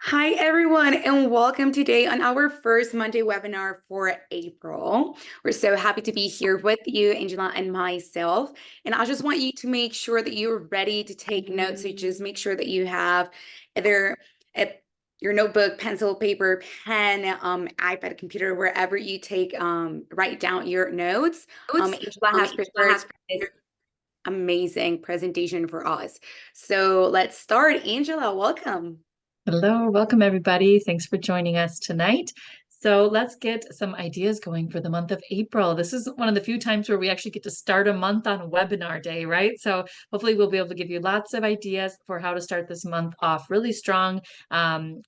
Hi, everyone, and welcome today on our first Monday webinar for April. We're so happy to be here with you, Angela and myself. And I just want you to make sure that you're ready to take notes. So just make sure that you have either a, your notebook, pencil, paper, pen, iPad, computer, wherever you take, write down your notes. Angela has prepared this amazing presentation for us. So let's start. Angela, welcome. Hello, welcome everybody. Thanks for joining us tonight. So let's get some ideas going for the month of April. This is one of the few times where we actually get to start a month on webinar day, right? So hopefully we'll be able to give you lots of ideas for how to start this month off really strong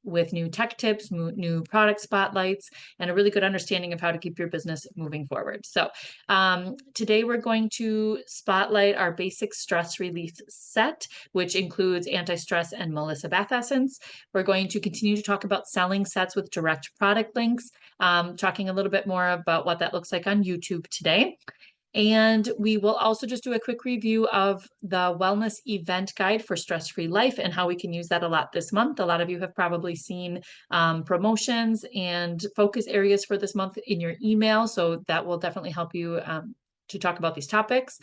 with new tech tips, new product spotlights, and a really good understanding of how to keep your business moving forward. So today we're going to spotlight our basic stress relief set, which includes anti-stress and Melissa Bath Essence. We're going to continue to talk about selling sets with direct product links, talking a little bit more about what that looks like on YouTube today. And we will also just do a quick review of the wellness event guide for stress-free life and how we can use that a lot this month. A lot of you have probably seen promotions and focus areas for this month in your email, so that will definitely help you to talk about these topics.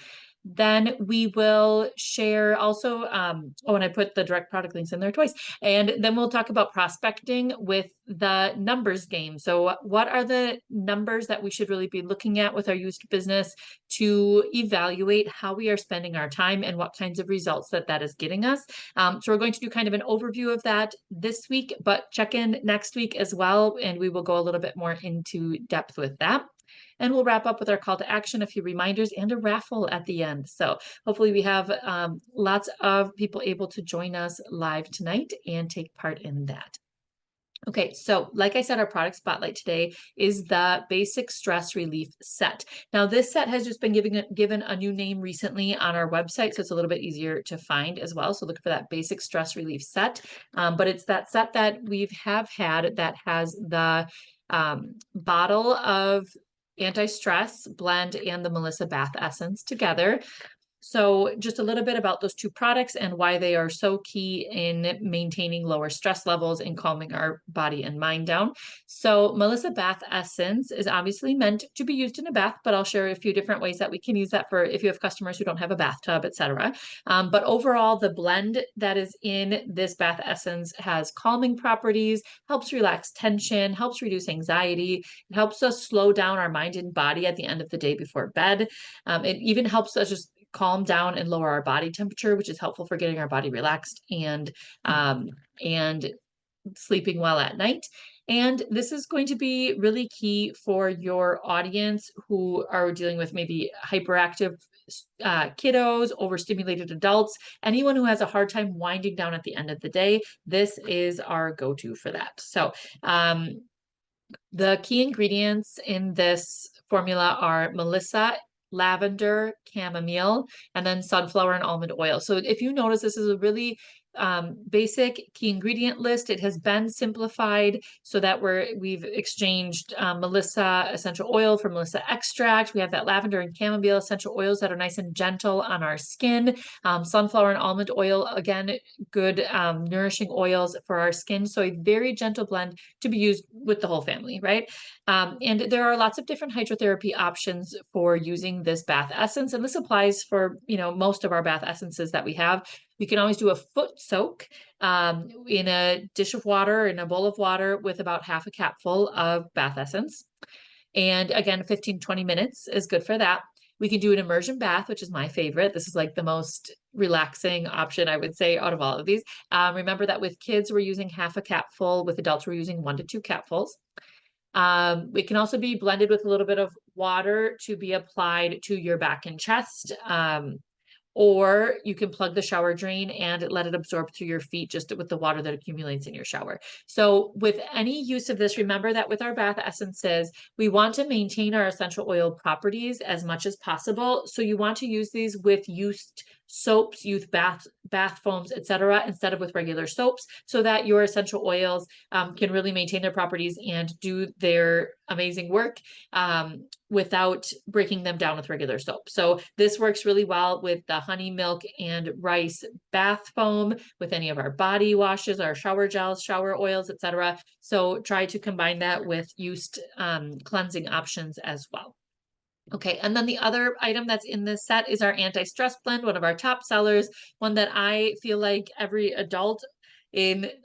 Then we will share also, and I put the direct product links in there twice. And then we'll talk about prospecting with the numbers game. So what are the numbers that we should really be looking at with our used business to evaluate how we are spending our time and what kinds of results that is getting us? So we're going to do kind of an overview of that this week, but check in next week as well, and we will go a little bit more into depth with that. And we'll wrap up with our call to action, a few reminders, and a raffle at the end. So hopefully we have lots of people able to join us live tonight and take part in that. Okay, so like I said, our product spotlight today is the Basic Stress Relief Set. Now, this set has just been given a new name recently on our website, so it's a little bit easier to find as well. So look for that Basic Stress Relief Set. But it's that set that we've had that has the bottle of anti-stress blend and the Melissa Bath Essence together. So just a little bit about those two products and why they are so key in maintaining lower stress levels and calming our body and mind down. So Melissa Bath Essence is obviously meant to be used in a bath, but I'll share a few different ways that we can use that for if you have customers who don't have a bathtub, etc. But overall, the blend that is in this bath essence has calming properties, helps relax tension, helps reduce anxiety, it helps us slow down our mind and body at the end of the day before bed. It even helps us just calm down and lower our body temperature, which is helpful for getting our body relaxed and sleeping well at night. And this is going to be really key for your audience who are dealing with maybe hyperactive kiddos, overstimulated adults, anyone who has a hard time winding down at the end of the day. This is our go-to for that. So the key ingredients in this formula are Melissa, lavender, chamomile, and then sunflower and almond oil. So if you notice, this is a really basic key ingredient list. It has been simplified so that we've exchanged Melissa essential oil for Melissa extract. We have that lavender and chamomile essential oils that are nice and gentle on our skin. Sunflower and almond oil, again, good nourishing oils for our skin. So a very gentle blend to be used with the whole family, right? And there are lots of different hydrotherapy options for using this bath essence. And this applies for, most of our bath essences that we have. You can always do a foot soak in a dish of water, in a bowl of water with about half a capful of bath essence. And again, 15-20 minutes is good for that. We can do an immersion bath, which is my favorite. This is like the most relaxing option, I would say, out of all of these. Remember that with kids, we're using half a capful. With adults, we're using 1 to 2 capfuls. It can also be blended with a little bit of water to be applied to your back and chest. Or you can plug the shower drain and let it absorb through your feet just with the water that accumulates in your shower. So with any use of this, remember that with our bath essences, we want to maintain our essential oil properties as much as possible. So you want to use these with used soaps, youth bath foams, etc., instead of with regular soaps, so that your essential oils can really maintain their properties and do their amazing work without breaking them down with regular soap. So this works really well with the honey, milk, and rice bath foam, with any of our body washes, our shower gels, shower oils, etc. So try to combine that with used cleansing options as well. Okay, and then the other item that's in this set is our anti-stress blend, one of our top sellers, one that I feel like every adult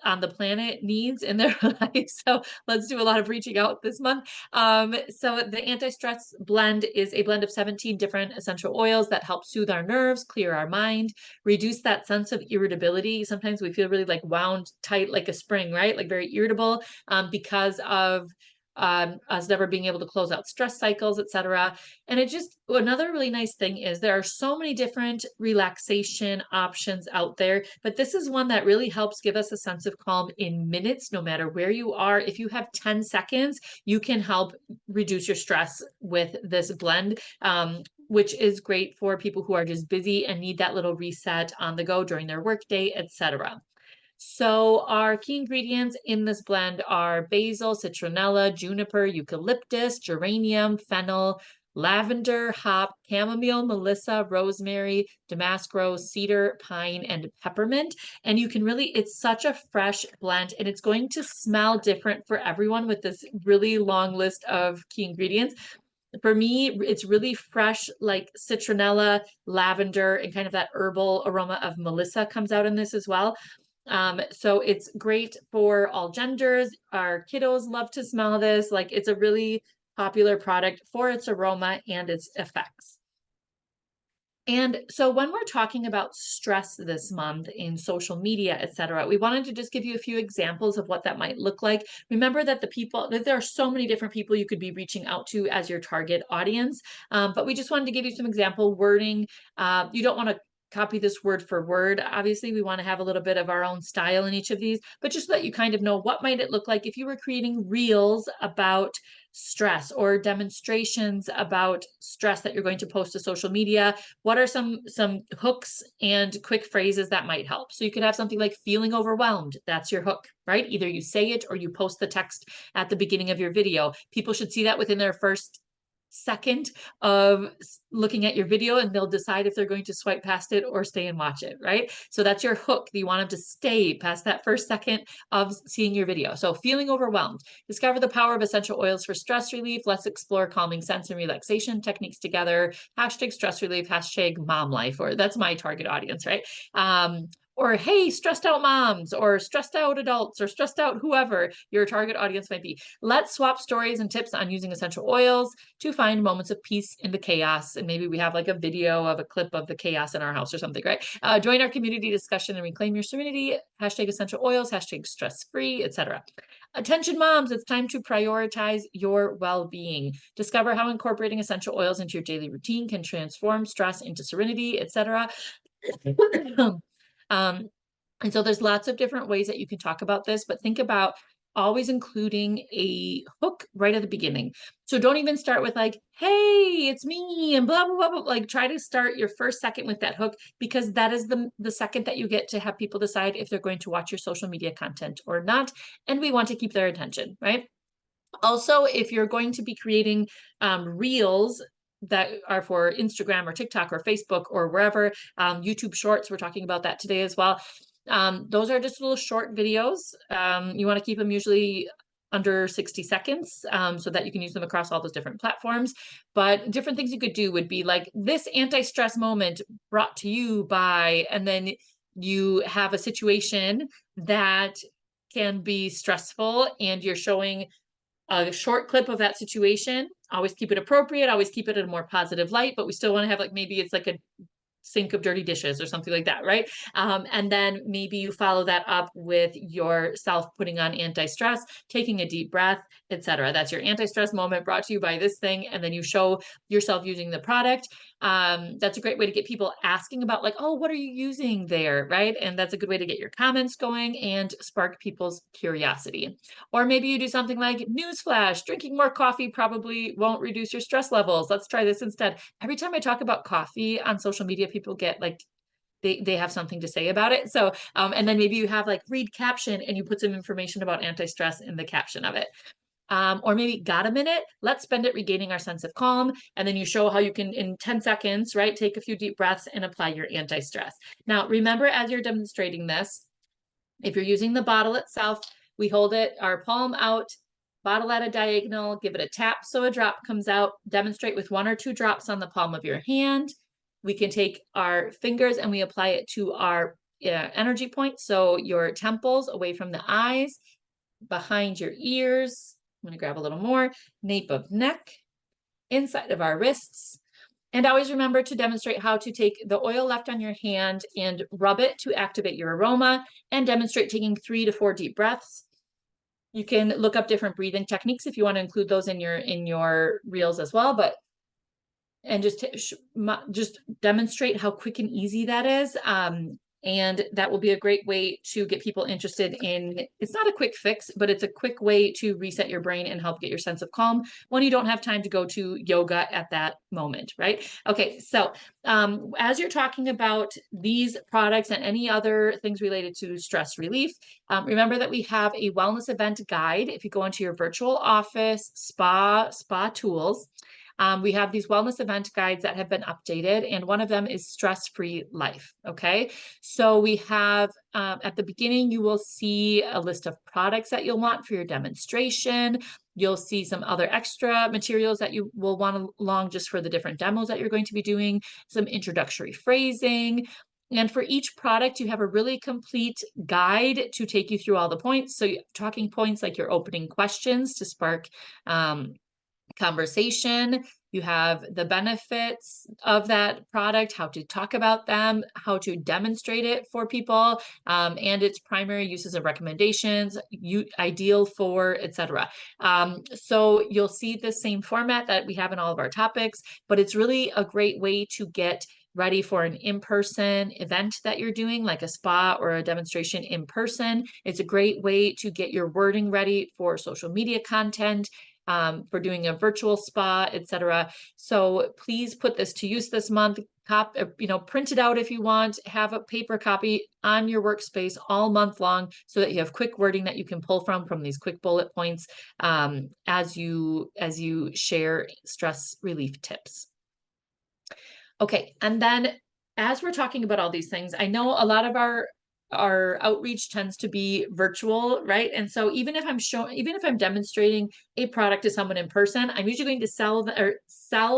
on the planet needs in their life. So let's do a lot of reaching out this month. So the anti-stress blend is a blend of 17 different essential oils that help soothe our nerves, clear our mind, reduce that sense of irritability. Sometimes we feel really like wound tight like a spring, right? Like very irritable because of us never being able to close out stress cycles, etc. And it just, another really nice thing is there are so many different relaxation options out there, but this is one that really helps give us a sense of calm in minutes, no matter where you are. If you have 10 seconds, you can help reduce your stress with this blend. Which is great for people who are just busy and need that little reset on the go during their workday, etc. So our key ingredients in this blend are basil, citronella, juniper, eucalyptus, geranium, fennel, lavender, hop, chamomile, melissa, rosemary, damask rose, cedar, pine, and peppermint. And you can really, it's such a fresh blend, and it's going to smell different for everyone with this really long list of key ingredients. For me, it's really fresh, like citronella, lavender, and kind of that herbal aroma of melissa comes out in this as well. So it's great for all genders. Our kiddos love to smell this. Like, it's a really popular product for its aroma and its effects. And so when we're talking about stress this month in social media, etc., we wanted to just give you a few examples of what that might look like. Remember that there are so many different people you could be reaching out to as your target audience. But we just wanted to give you some example wording. You don't want to copy this word for word. Obviously, we want to have a little bit of our own style in each of these, but just so that you kind of know what might it look like if you were creating reels about stress or demonstrations about stress that you're going to post to social media. What are some hooks and quick phrases that might help? So you could have something like feeling overwhelmed. That's your hook, right? Either you say it or you post the text at the beginning of your video. People should see that within their first second of looking at your video, and they'll decide if they're going to swipe past it or stay and watch it, right? So that's your hook. You want them to stay past that first second of seeing your video. So feeling overwhelmed. Discover the power of essential oils for stress relief. Let's explore calming sense and relaxation techniques together. Hashtag stress relief, hashtag mom life, or that's my target audience, right? Or hey, stressed out moms, or stressed out adults, or stressed out whoever your target audience might be. Let's swap stories and tips on using essential oils to find moments of peace in the chaos. And maybe we have like a video of a clip of the chaos in our house or something, right? Join our community discussion and reclaim your serenity. Hashtag essential oils, hashtag stress free, etc. Attention moms, it's time to prioritize your well-being. Discover how incorporating essential oils into your daily routine can transform stress into serenity, etc. And so there's lots of different ways that you can talk about this, but think about always including a hook right at the beginning. So don't even start with like, hey, it's me and blah, blah, blah, blah. Like, try to start your first second with that hook, because that is the second that you get to have people decide if they're going to watch your social media content or not. And we want to keep their attention, right? Also, if you're going to be creating reels that are for Instagram or TikTok or Facebook or wherever, YouTube Shorts, we're talking about that today as well. Those are just little short videos. You want to keep them usually under 60 seconds so that you can use them across all those different platforms. But different things you could do would be like, this anti-stress moment brought to you by, and then you have a situation that can be stressful and you're showing a short clip of that situation. Always keep it appropriate, always keep it in a more positive light, but we still want to have like, maybe it's like a sink of dirty dishes or something like that, right? And then maybe you follow that up with yourself putting on anti-stress, taking a deep breath, etc. That's your anti-stress moment brought to you by this thing. And then you show yourself using the product. That's a great way to get people asking about like, oh, what are you using there, right? And that's a good way to get your comments going and spark people's curiosity. Or maybe you do something like, newsflash, drinking more coffee probably won't reduce your stress levels. Let's try this instead. Every time I talk about coffee on social media, people get like they have something to say about it. So, and then maybe you have like read caption and you put some information about anti-stress in the caption of it. Or maybe got a minute, let's spend it regaining our sense of calm. And then you show how you can, in 10 seconds, right, take a few deep breaths and apply your anti-stress. Now, remember, as you're demonstrating this, if you're using the bottle itself, we hold it, our palm out, bottle at a diagonal, give it a tap so a drop comes out, demonstrate with 1 or 2 drops on the palm of your hand. We can take our fingers and we apply it to our energy points. So your temples, away from the eyes, behind your ears. I'm going to grab a little more, nape of neck, inside of our wrists. And always remember to demonstrate how to take the oil left on your hand and rub it to activate your aroma, and demonstrate taking 3 to 4 deep breaths. You can look up different breathing techniques if you want to include those in your reels as well, but and just demonstrate how quick and easy that is. And that will be a great way to get people interested in, it's not a quick fix, but it's a quick way to reset your brain and help get your sense of calm when you don't have time to go to yoga at that moment, right? Okay, so as you're talking about these products and any other things related to stress relief, remember that we have a wellness event guide. If you go into your virtual office, spa tools, we have these wellness event guides that have been updated, and one of them is stress-free life. Okay, so we have at the beginning, you will see a list of products that you'll want for your demonstration. You'll see some other extra materials that you will want along just for the different demos that you're going to be doing, some introductory phrasing. And for each product, you have a really complete guide to take you through all the points. So talking points like your opening questions to spark conversation. You have the benefits of that product, how to talk about them, how to demonstrate it for people, and its primary uses and recommendations, ideal for, etc. So you'll see the same format that we have in all of our topics, but it's really a great way to get ready for an in-person event that you're doing, like a spa or a demonstration in person. It's a great way to get your wording ready for social media content, for doing a virtual spa, etc. So please put this to use this month. Print it out if you want, have a paper copy on your workspace all month long so that you have quick wording that you can pull from these quick bullet points as you share stress relief tips. Okay, and then as we're talking about all these things, I know a lot of our outreach tends to be virtual, right? And so even if I'm demonstrating a product to someone in person, I'm usually going to sell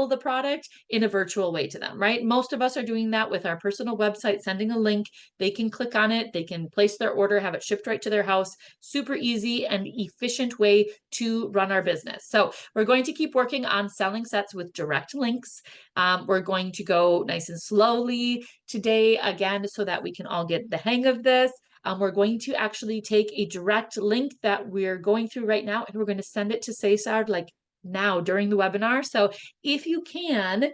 the product in a virtual way to them, right? Most of us are doing that with our personal website, sending a link. They can click on it, they can place their order, have it shipped right to their house. Super easy and efficient way to run our business. So we're going to keep working on selling sets with direct links. We're going to go nice and slowly today, again, so that we can all get the hang of this. We're going to actually take a direct link that we're going through right now, and we're going to send it to Cesar like now during the webinar. So if you can,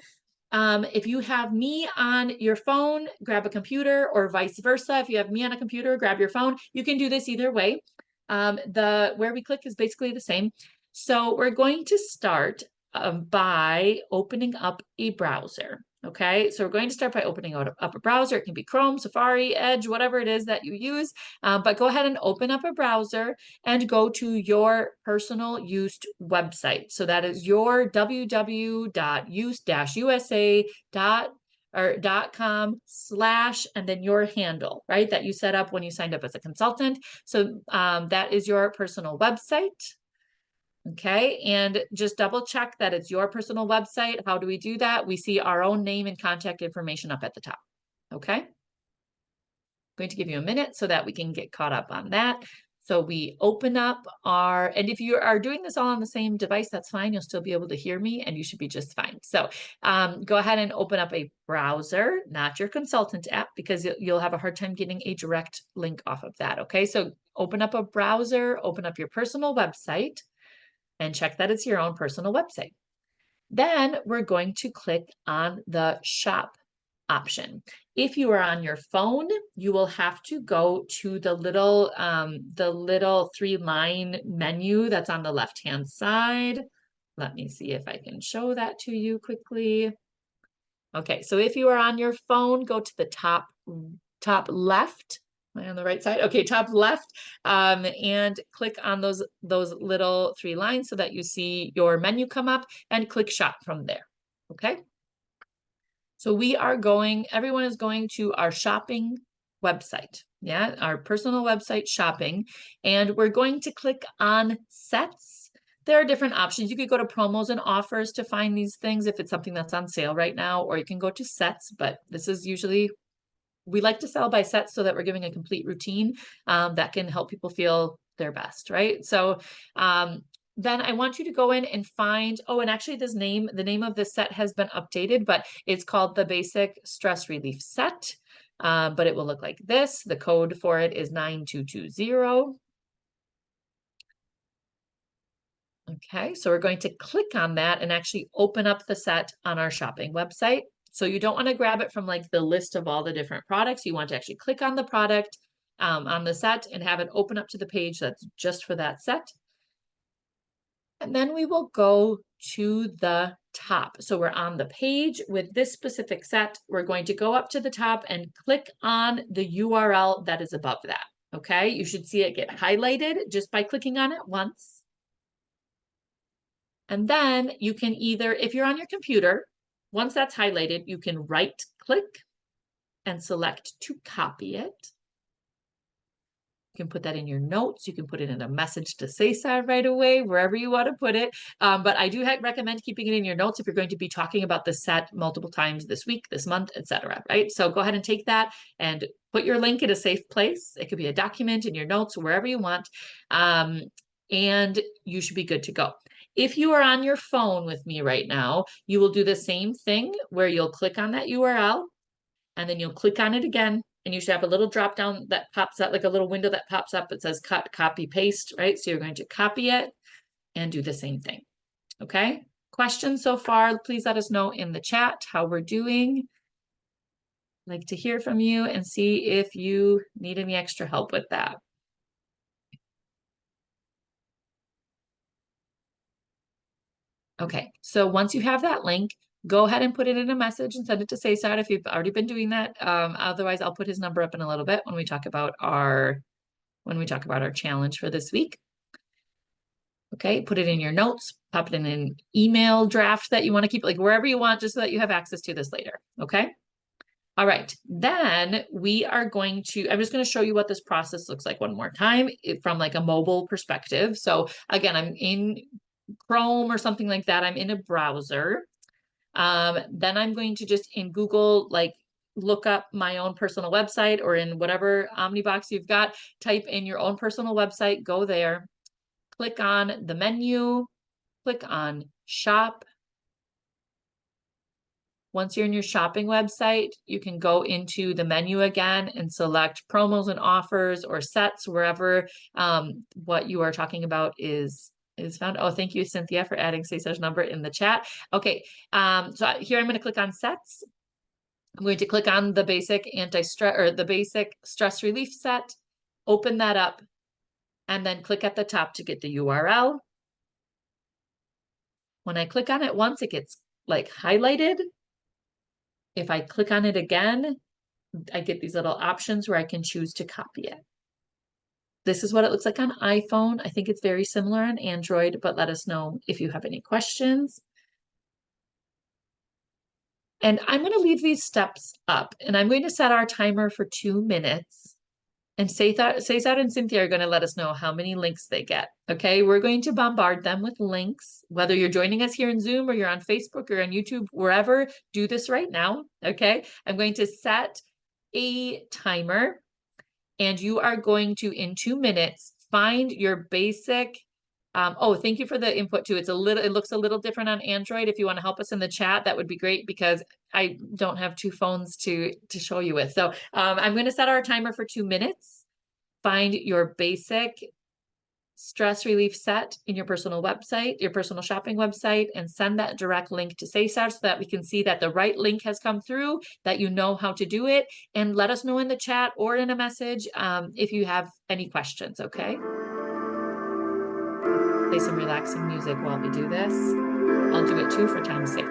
if you have me on your phone, grab a computer, or vice versa. If you have me on a computer, grab your phone. You can do this either way. Where we click is basically the same. So we're going to start by opening up a browser. Okay, so we're going to start by opening up a browser. It can be Chrome, Safari, Edge, whatever it is that you use. But go ahead and open up a browser and go to your personal use website. So that is your www.use-usa.com/ and then your handle, right? That you set up when you signed up as a consultant. So that is your personal website. Okay, and just double check that it's your personal website. How do we do that? We see our own name and contact information up at the top. Okay, I'm going to give you a minute so that we can get caught up on that. So we open up and if you are doing this all on the same device, that's fine. You'll still be able to hear me and you should be just fine. So go ahead and open up a browser, not your consultant app, because you'll have a hard time getting a direct link off of that. Okay, so open up a browser, open up your personal website, and check that it's your own personal website. Then we're going to click on the shop option. If you are on your phone, you will have to go to the little 3-line menu that's on the left-hand side. Let me see if I can show that to you quickly. Okay, so if you are on your phone, go to the top top left. Am I on the right side? Okay, top left, and click on those little 3 lines so that you see your menu come up, and click shop from there. Okay. So everyone is going to our shopping website. Yeah, our personal website shopping, and we're going to click on sets. There are different options. You could go to promos and offers to find these things if it's something that's on sale right now, or you can go to sets, but this is usually, we like to sell by sets so that we're giving a complete routine that can help people feel their best, right? So then I want you to go in and find, oh, and actually the name of this set has been updated, but it's called the Basic Stress Relief Set. But it will look like this. The code for it is 9220. Okay, so we're going to click on that and actually open up the set on our shopping website. So you don't want to grab it from like the list of all the different products. You want to actually click on the product on the set and have it open up to the page that's just for that set. And then we will go to the top. So we're on the page with this specific set. We're going to go up to the top and click on the URL that is above that. Okay, you should see it get highlighted just by clicking on it once. And then you can either, if you're on your computer, once that's highlighted, you can right click and select to copy it. You can put that in your notes. You can put it in a message to Cesar right away, wherever you want to put it. But I do recommend keeping it in your notes if you're going to be talking about the set multiple times this week, this month, etc. Right? So go ahead and take that and put your link in a safe place. It could be a document in your notes, wherever you want. And you should be good to go. If you are on your phone with me right now, you will do the same thing where you'll click on that URL and then you'll click on it again, and you should have a little drop down that pops up, like a little window that pops up that says cut, copy, paste, right? So you're going to copy it and do the same thing. Okay. Questions so far? Please let us know in the chat how we're doing. I'd like to hear from you and see if you need any extra help with that. Okay, so once you have that link, go ahead and put it in a message and send it to Cesar if you've already been doing that. Otherwise, I'll put his number up in a little bit when we talk about our challenge for this week. Okay, put it in your notes, pop it in an email draft that you want to keep, like wherever you want, just so that you have access to this later. Okay. All right, then we are going to, I'm just going to show you what this process looks like one more time from like a mobile perspective. So again, I'm in Chrome or something like that. I'm in a browser. Then I'm going to just in Google, like look up my own personal website, or in whatever Omnibox you've got, type in your own personal website, go there, click on the menu, click on shop. Once you're in your shopping website, you can go into the menu again and select promos and offers or sets, wherever what you are talking about is found. Oh, thank you, Cynthia, for adding Cesar's number in the chat. Okay, so here I'm going to click on sets. I'm going to click on the basic anti-stress, or the basic stress relief set, open that up, and then click at the top to get the URL. When I click on it once, it gets like highlighted. If I click on it again, I get these little options where I can choose to copy it. This is what it looks like on iPhone. I think it's very similar on Android, but let us know if you have any questions. And I'm going to leave these steps up, and I'm going to set our timer for 2 minutes. And Cesar and Cynthia are going to let us know how many links they get. Okay, we're going to bombard them with links, whether you're joining us here in Zoom or you're on Facebook or on YouTube, wherever, do this right now. Okay, I'm going to set a timer, and you are going to, in 2 minutes, find your basic. Oh, thank you for the input too. It looks a little different on Android. If you want to help us in the chat, that would be great, because I don't have 2 phones to show you with. So I'm going to set our timer for 2 minutes. Find your basic stress relief set in your personal website, your personal shopping website, and send that direct link to Cesar so that we can see that the right link has come through, that you know how to do it, and let us know in the chat or in a message if you have any questions, okay? Play some relaxing music while we do this. I'll do it too for time's sake.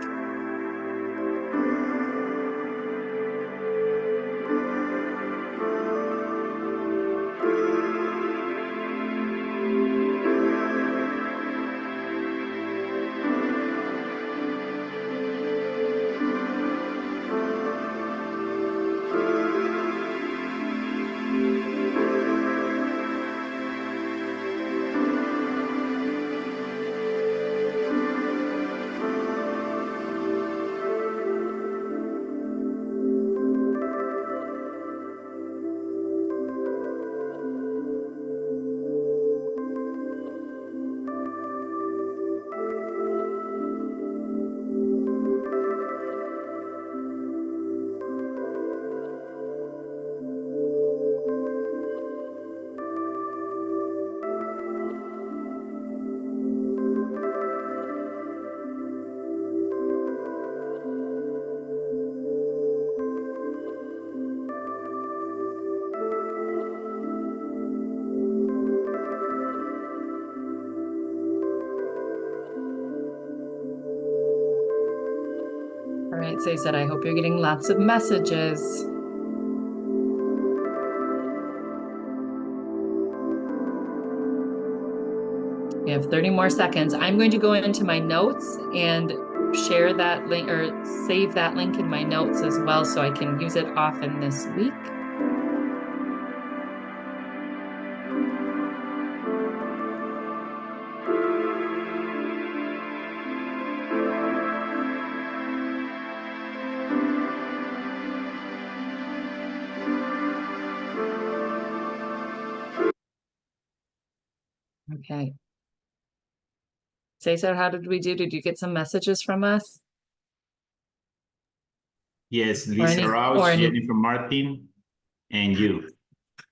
right, so you said, I hope you're getting lots of messages. We have 30 more seconds. I'm going to go into my notes and share that link or save that link in my notes as well so I can use it often this week. Okay. Cesar, how did we do? Did you get some messages from us? Yes, Lisa Rausch, Jennifer Martin, and you.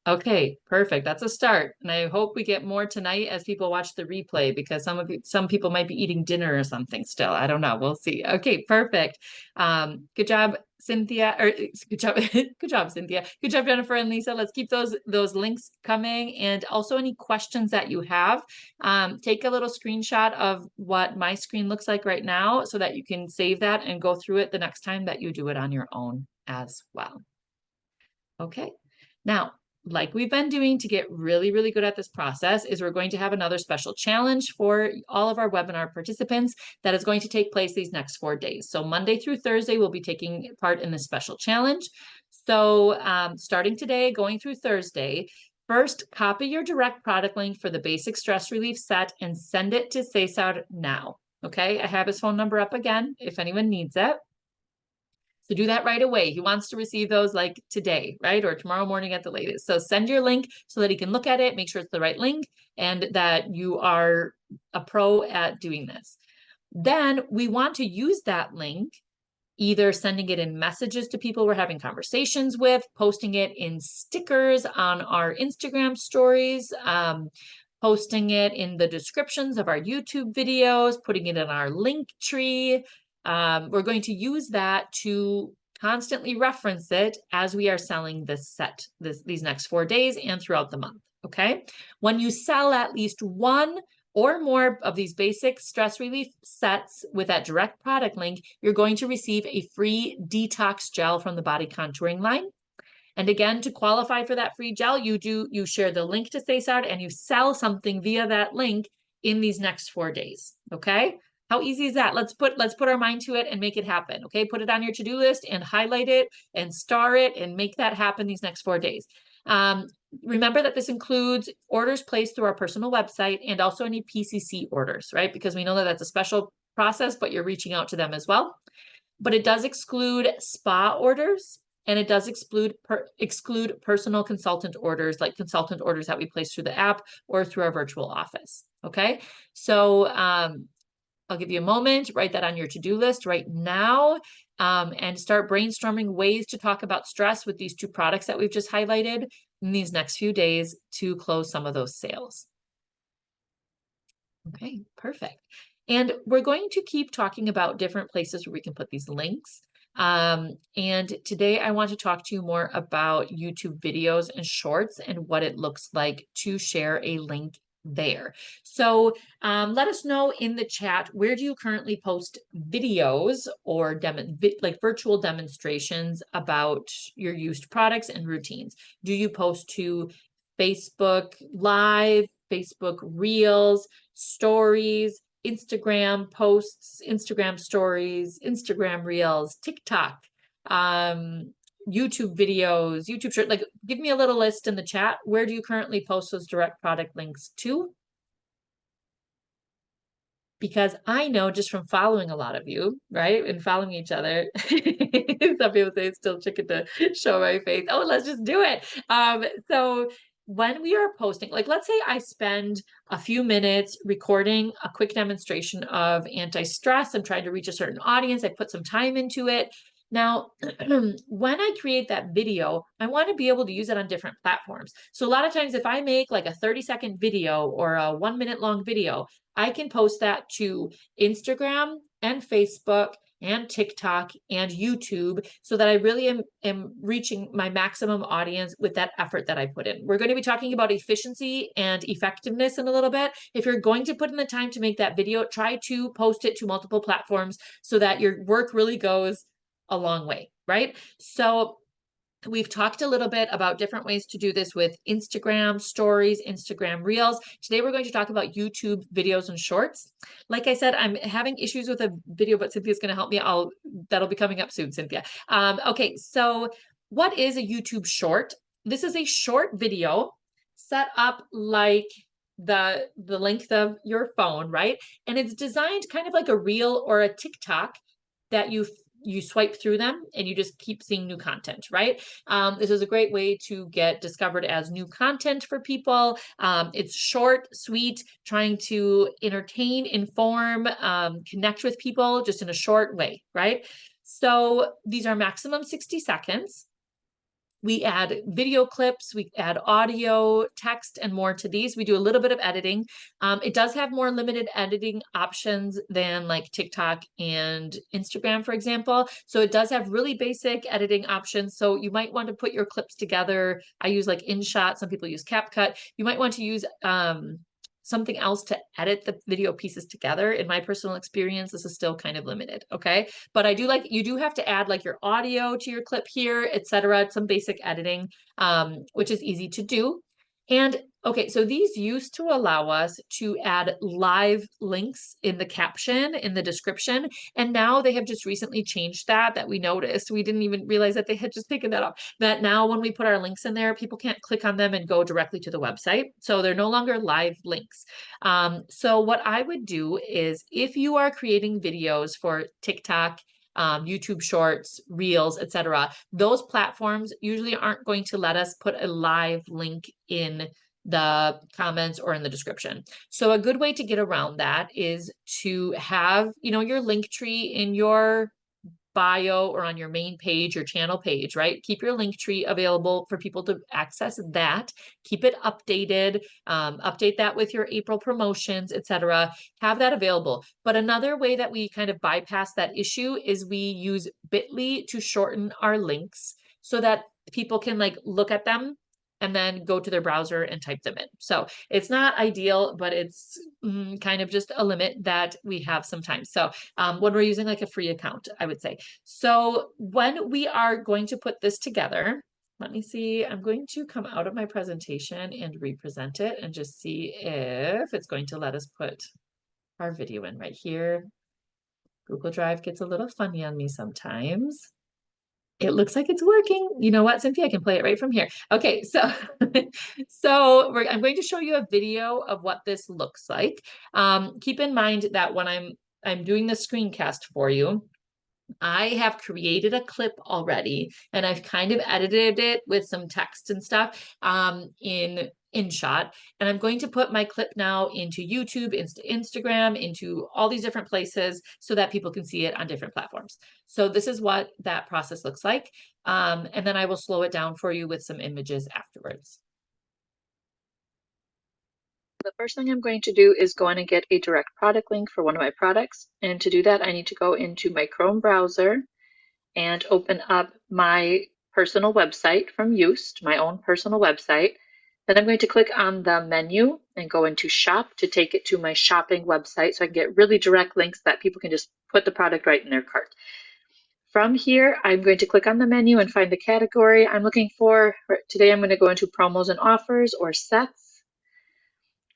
Okay, perfect. That's a start. And I hope we get more tonight as people watch the replay, because some people might be eating dinner or something still. I don't know. We'll see. Okay, perfect. Good job, Cynthia, or good job, good job, Cynthia. Good job, Jennifer and Lisa. Let's keep those links coming. And also any questions that you have, take a little screenshot of what my screen looks like right now so that you can save that and go through it the next time that you do it on your own as well. Okay, now, like we've been doing to get really, really good at this process, is we're going to have another special challenge for all of our webinar participants that is going to take place these next 4 days. So Monday through Thursday, we'll be taking part in this special challenge. So starting today, going through Thursday, first copy your direct product link for the basic stress relief set and send it to Cesar now. Okay, I have his phone number up again if anyone needs it. So do that right away. He wants to receive those like today, right? Or tomorrow morning at the latest. So send your link so that he can look at it, make sure it's the right link, and that you are a pro at doing this. Then we want to use that link, either sending it in messages to people we're having conversations with, posting it in stickers on our Instagram stories, posting it in the descriptions of our YouTube videos, putting it in our link tree. We're going to use that to constantly reference it as we are selling this set, these next 4 days and throughout the month, okay? When you sell at least one or more of these basic stress relief sets with that direct product link, you're going to receive a free detox gel from the Body Contouring line. And again, to qualify for that free gel, you share the link to Cesar and you sell something via that link in these next 4 days, okay? How easy is that? Let's put our mind to it and make it happen, okay? Put it on your to-do list and highlight it and star it and make that happen these next 4 days. Remember that this includes orders placed through our personal website and also any PCC orders, right? Because we know that that's a special process, but you're reaching out to them as well. But it does exclude spa orders, and it does exclude personal consultant orders, like consultant orders that we place through the app or through our virtual office, okay? So I'll give you a moment, write that on your to-do list right now, and start brainstorming ways to talk about stress with these 2 products that we've just highlighted in these next few days to close some of those sales. Okay, perfect. And we're going to keep talking about different places where we can put these links. And today I want to talk to you more about YouTube videos and shorts and what it looks like to share a link there. So let us know in the chat, where do you currently post videos or like virtual demonstrations about your used products and routines? Do you post to Facebook Live, Facebook Reels, stories, Instagram posts, Instagram stories, Instagram Reels, TikTok, YouTube videos, YouTube short, like give me a little list in the chat. Where do you currently post those direct product links to? Because I know just from following a lot of you, right? And following each other, some people say it's still chicken to show my face. Oh, let's just do it. So when we are posting, like let's say I spend a few minutes recording a quick demonstration of anti-stress. I'm trying to reach a certain audience. I put some time into it. Now, when I create that video, I want to be able to use it on different platforms. So a lot of times if I make like a 30-second video or a 1-minute long video, I can post that to Instagram and Facebook and TikTok and YouTube so that I really am reaching my maximum audience with that effort that I put in. We're going to be talking about efficiency and effectiveness in a little bit. If you're going to put in the time to make that video, try to post it to multiple platforms so that your work really goes a long way, right? So we've talked a little bit about different ways to do this with Instagram stories, Instagram reels. Today, we're going to talk about YouTube videos and shorts. Like I said, I'm having issues with a video, but Cynthia's going to help me. That'll be coming up soon, Cynthia. Okay, so what is a YouTube short? This is a short video set up like the length of your phone, right? And it's designed kind of like a reel or a TikTok that you swipe through them and you just keep seeing new content, right? This is a great way to get discovered as new content for people. It's short, sweet, trying to entertain, inform, connect with people just in a short way, right? So these are maximum 60 seconds. We add video clips, we add audio, text, and more to these. We do a little bit of editing. It does have more limited editing options than like TikTok and Instagram, for example. So it does have really basic editing options. So you might want to put your clips together. I use like InShot. Some people use CapCut. You might want to use something else to edit the video pieces together. In my personal experience, this is still kind of limited, okay? But I do like, you do have to add like your audio to your clip here, etc. Some basic editing, which is easy to do. And okay, so these used to allow us to add live links in the caption, in the description. And now they have just recently changed that we noticed. We didn't even realize that they had just taken that off. That now when we put our links in there, people can't click on them and go directly to the website. So they're no longer live links. So what I would do is if you are creating videos for TikTok, YouTube Shorts, Reels, etc., those platforms usually aren't going to let us put a live link in the comments or in the description. So a good way to get around that is to have, your link tree in your bio or on your main page, your channel page, right? Keep your link tree available for people to access that. Keep it updated. Update that with your April promotions, etc. Have that available. But another way that we kind of bypass that issue is we use Bitly to shorten our links so that people can like look at them and then go to their browser and type them in. So it's not ideal, but it's kind of just a limit that we have sometimes. So when we're using like a free account, I would say. So when we are going to put this together, let me see, I'm going to come out of my presentation and represent it and just see if it's going to let us put our video in right here. Google Drive gets a little funny on me sometimes. It looks like it's working. You know what, Cynthia? I can play it right from here. Okay, so I'm going to show you a video of what this looks like. Keep in mind that when I'm doing the screencast for you, I have created a clip already and I've kind of edited it with some text and stuff in InShot. And I'm going to put my clip now into YouTube, Instagram, into all these different places so that people can see it on different platforms. So this is what that process looks like. And then I will slow it down for you with some images afterwards. The first thing I'm going to do is go in and get a direct product link for one of my products. And to do that, I need to go into my Chrome browser and open up my personal website from Yoast, my own personal website. Then I'm going to click on the menu and go into shop to take it to my shopping website so I can get really direct links that people can just put the product right in their cart. From here, I'm going to click on the menu and find the category I'm looking for. Today, I'm going to go into promos and offers or sets.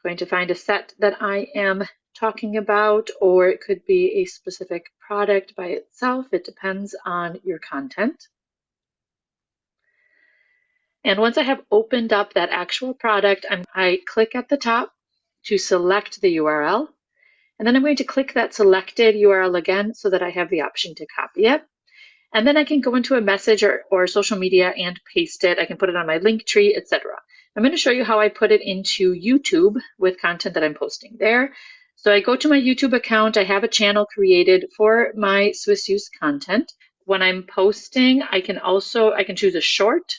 Going to find a set that I am talking about, or it could be a specific product by itself. It depends on your content. And once I have opened up that actual product, I click at the top to select the URL. And then I'm going to click that selected URL again so that I have the option to copy it. And then I can go into a message or social media and paste it. I can put it on my link tree, etc. I'm going to show you how I put it into YouTube with content that I'm posting there. So I go to my YouTube account. I have a channel created for my Swiss use content. When I'm posting, I can choose a short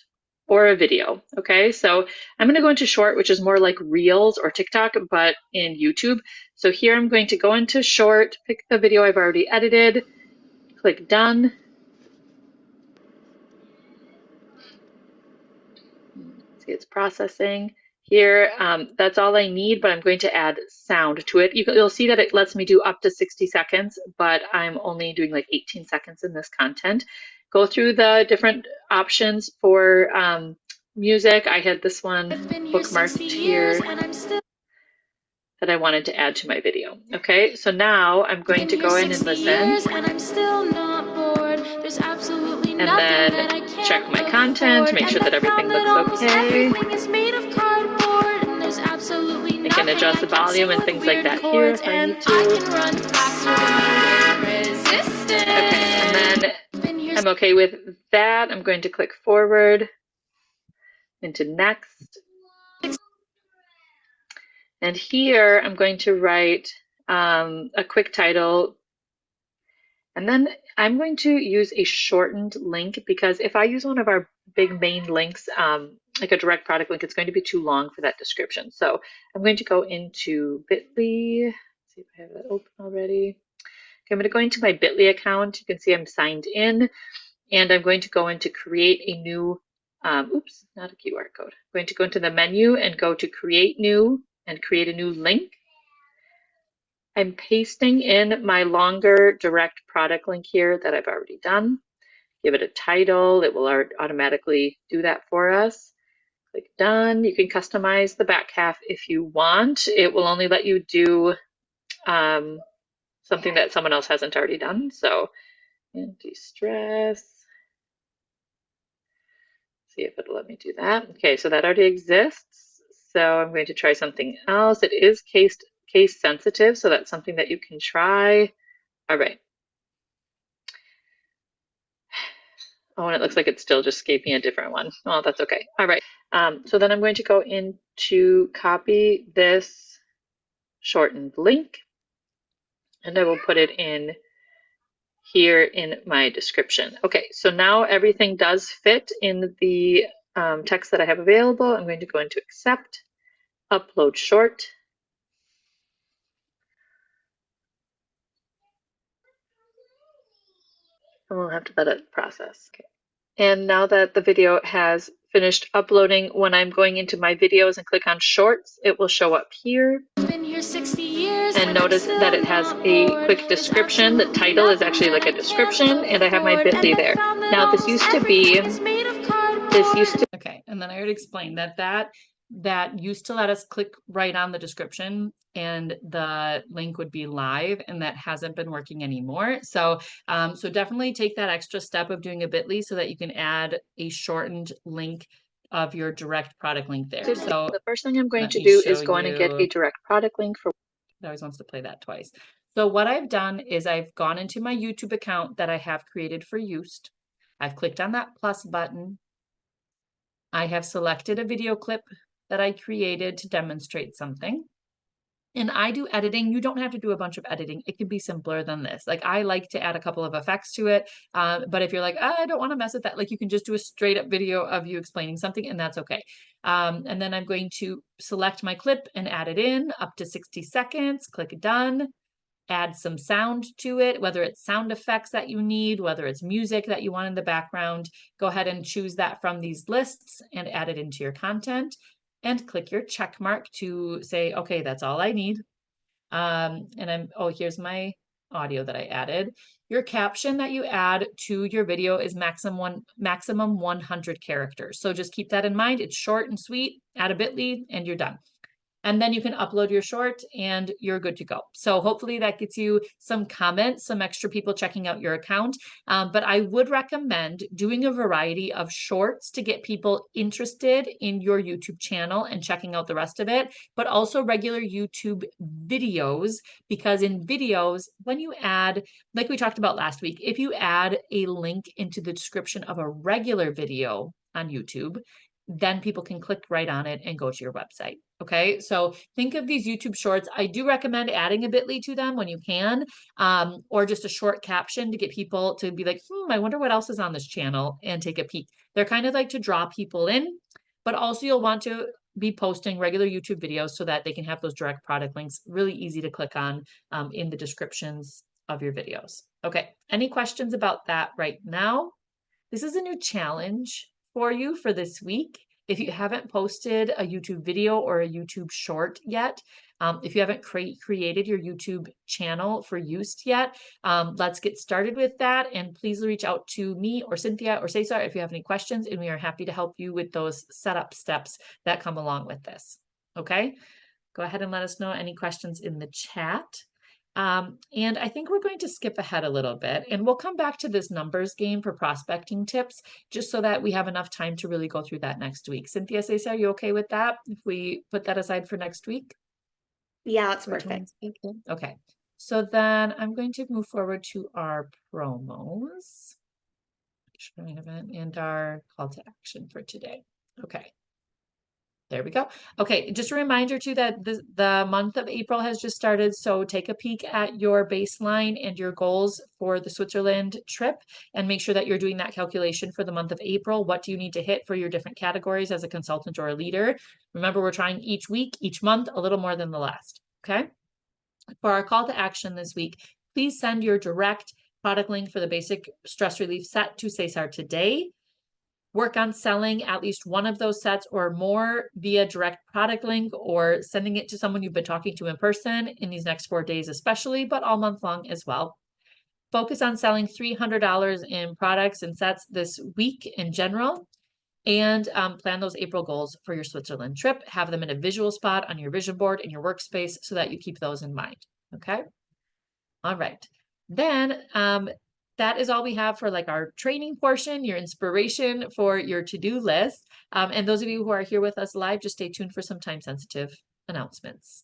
or a video. Okay, so I'm going to go into short, which is more like Reels or TikTok, but in YouTube. So here I'm going to go into short, pick the video I've already edited, click done. See, it's processing. Here, that's all I need, but I'm going to add sound to it. You'll see that it lets me do up to 60 seconds, but I'm only doing like 18 seconds in this content. Go through the different options for music. I had this one bookmarked here that I wanted to add to my video. Okay, so now I'm going to go in and listen. And then check my content, make sure that everything looks okay. I can adjust the volume and things like that here if I need to. Okay, and then I'm okay with that. I'm going to click forward into next. And here I'm going to write a quick title. And then I'm going to use a shortened link because if I use one of our big main links, like a direct product link, it's going to be too long for that description. So I'm going to go into Bitly. Let's see if I have that open already. Okay, I'm going to go into my Bitly account. You can see I'm signed in, and I'm going to go into create a new, oops, not a QR code. I'm going to go into the menu and go to create new and create a new link. I'm pasting in my longer direct product link here that I've already done. Give it a title. It will automatically do that for us. Click done. You can customize the back half if you want. It will only let you do something that someone else hasn't already done. So anti-stress. See if it'll let me do that. Okay, so that already exists. So I'm going to try something else. It is case sensitive, so that's something that you can try. All right. Oh, and it looks like it still just gave me a different one. Oh, that's okay. All right. So then I'm going to go into copy this shortened link, and I will put it in here in my description. Okay, so now everything does fit in the text that I have available. I'm going to go into accept, upload short. And we'll have to let it process. Okay. And now that the video has finished uploading, when I'm going into my videos and click on shorts, it will show up here. And notice that it has a quick description. The title is actually like a description, and I have my Bitly there. Now this used to be, Okay, and then I already explained that used to let us click right on the description and the link would be live, and that hasn't been working anymore. So so definitely take that extra step of doing a Bitly so that you can add a shortened link of your direct product link there. So the first thing I'm going to do is go in and get a direct product link for. It always wants to play that twice. So what I've done is I've gone into my YouTube account that I have created for Yoast. I've clicked on that plus button. I have selected a video clip that I created to demonstrate something. And I do editing. You don't have to do a bunch of editing. It can be simpler than this. Like I like to add a couple of effects to it. But if you're like, I don't want to mess with that, like you can just do a straight up video of you explaining something and that's okay. And then I'm going to select my clip and add it in up to 60 seconds, click done, add some sound to it, whether it's sound effects that you need, whether it's music that you want in the background, go ahead and choose that from these lists and add it into your content. And click your check mark to say, okay, that's all I need. And here's my audio that I added. Your caption that you add to your video is maximum 100 characters. So just keep that in mind. It's short and sweet, add a Bitly and you're done. And then you can upload your short and you're good to go. So hopefully that gets you some comments, some extra people checking out your account. But I would recommend doing a variety of shorts to get people interested in your YouTube channel and checking out the rest of it, but also regular YouTube videos, because in videos, when you add, like we talked about last week, if you add a link into the description of a regular video on YouTube, then people can click right on it and go to your website. Okay, so think of these YouTube shorts. I do recommend adding a Bitly to them when you can, or just a short caption to get people to be like, I wonder what else is on this channel and take a peek. They're kind of like to draw people in, but also you'll want to be posting regular YouTube videos so that they can have those direct product links really easy to click on in the descriptions of your videos. Okay, any questions about that right now? This is a new challenge for you for this week. If you haven't posted a YouTube video or a YouTube short yet, if you haven't created your YouTube channel for use yet, let's get started with that. And please reach out to me or Cynthia or Cesar if you have any questions, and we are happy to help you with those setup steps that come along with this. Okay, go ahead and let us know any questions in the chat. And I think we're going to skip ahead a little bit, and we'll come back to this numbers game for prospecting tips, just so that we have enough time to really go through that next week. Cynthia, Cesar, are you okay with that if we put that aside for next week? Yeah, that's perfect. Okay, so then I'm going to move forward to our promos and our call to action for today. Okay. There we go. Okay, just a reminder too that the month of April has just started, so take a peek at your baseline and your goals for the Switzerland trip and make sure that you're doing that calculation for the month of April. What do you need to hit for your different categories as a consultant or a leader? Remember, we're trying each week, each month, a little more than the last, okay? For our call to action this week, please send your direct product link for the basic stress relief set to Cesar today. Work on selling at least one of those sets or more via direct product link or sending it to someone you've been talking to in person in these next 4 days especially, but all month long as well. Focus on selling $300 in products and sets this week in general, and plan those April goals for your Switzerland trip. Have them in a visual spot on your vision board in your workspace so that you keep those in mind, okay? All right, then that is all we have for like our training portion, your inspiration for your to-do list. And those of you who are here with us live, just stay tuned for some time-sensitive announcements.